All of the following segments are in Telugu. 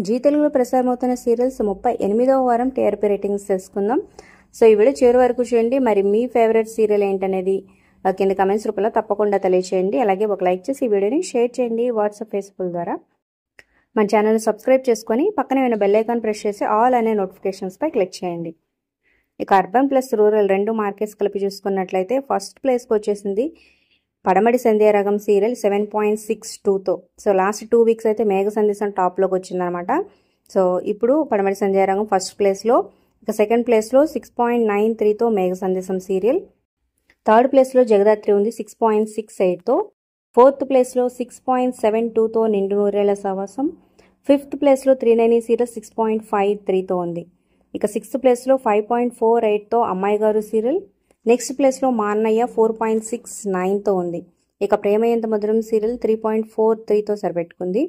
జీ తెలుగులో ప్రసారమవుతున్న సీరియల్స్ 38వ వారం టీఆర్పీ రేటింగ్స్ తెలుసుకుందాం. సో ఈ వీడియో చివరి వరకు చూడండి. మరి మీ ఫేవరెట్ సీరియల్ ఏంటనేది కింద కమెంట్స్ రూపంలో తప్పకుండా తెలియచేయండి. అలాగే ఒక లైక్ చేసి ఈ వీడియోని షేర్ చేయండి వాట్సాప్ ఫేస్బుక్ ద్వారా. మన ఛానల్ని సబ్స్క్రైబ్ చేసుకొని పక్కనే ఉన్న బెల్ ఐకాన్ ప్రెస్ చేసి ఆల్ అనే నోటిఫికేషన్స్పై క్లిక్ చేయండి. ఇక అర్బన్ ప్లస్ రూరల్ రెండు మార్కెట్స్ కలిపి చూసుకున్నట్లయితే ఫస్ట్ ప్లేస్కి వచ్చేసింది పడమటి Sandhyaragam serial 7.62తో. So last 2 weeks అయితే మేఘ సందేశం టాప్లోకి వచ్చిందనమాట. సో ఇప్పుడు పడమటి సంధ్యారాగం ఫస్ట్ ప్లేస్లో, ఇక సెకండ్ ప్లేస్లో 6.93తో మేఘ సందేశం సీరియల్, థర్డ్ ప్లేస్లో జగదాత్రి ఉంది 6.68తో, ఫోర్త్ ప్లేస్లో 6.72తో నిండు నూరేళ్ల సహవాసం, ఫిఫ్త్ ప్లేస్లో 390 సీరియల్ 6.53తో ఉంది. ఇక సిక్స్త్ ప్లేస్లో 5.48తో అమ్మాయి గారు సీరియల్, నెక్స్ట్ ప్లేస్లో మా అన్నయ్య 4.69తో ఉంది. ఇక ప్రేమ ఎంత మధురం సీరియల్ 3.43తో సరిపెట్టుకుంది.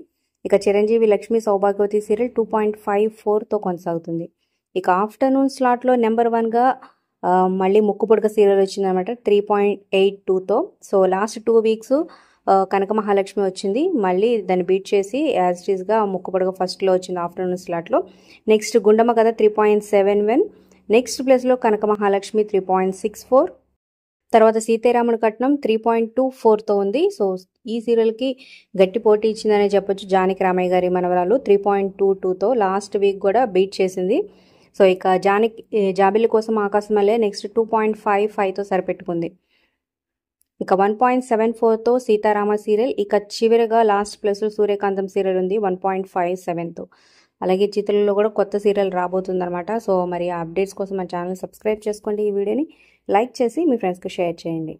ఇక చిరంజీవి లక్ష్మి సౌభాగ్యవతి సీరియల్ 2.54తో కొనసాగుతుంది. ఇక ఆఫ్టర్నూన్ స్లాట్లో నెంబర్ 1గా మళ్ళీ ముక్కు పుడక సీరియల్ వచ్చిందనమాట 3.82తో. సో లాస్ట్ 2 వీక్స్ కనక మహాలక్ష్మి వచ్చింది, మళ్ళీ దాన్ని బీట్ చేసి యాజ్ ఇట్ ఈస్గా ముక్కు పుడక ఫస్ట్లో వచ్చింది ఆఫ్టర్నూన్ స్లాట్లో. నెక్స్ట్ గుండమ్మ కథ 3.71, నెక్స్ట్ ప్లేస్లో కనక మహాలక్ష్మి 3.64, తర్వాత సీతారాముడి కట్నం 3.24తో ఉంది. సో ఈ సీరియల్కి గట్టి పోటీ ఇచ్చిందనే చెప్పొచ్చు. జానకి రామయ్య గారి మనవరాలు 3.22తో లాస్ట్ వీక్ కూడా బీట్ చేసింది. సో ఇక జాబిల్లి కోసం ఆకాశం మళ్ళీ నెక్స్ట్ 2.55తో సరిపెట్టుకుంది. ఇక 1.74తో సీతారామ సీరియల్, ఇక చివరిగా లాస్ట్ ప్లేస్లో సూర్యకాంతం సీరియల్ ఉంది 1.57తో. అలాగే చిత్రంలో కూడా కొత్త సీరియల్ రాబోతుందన్నమాట. సో మరి ఆ అప్డేట్స్ కోసం మన ఛానల్ సబ్స్క్రైబ్ చేసుకోండి. ఈ వీడియోని లైక్ చేసి మీ ఫ్రెండ్స్కి షేర్ చేయండి.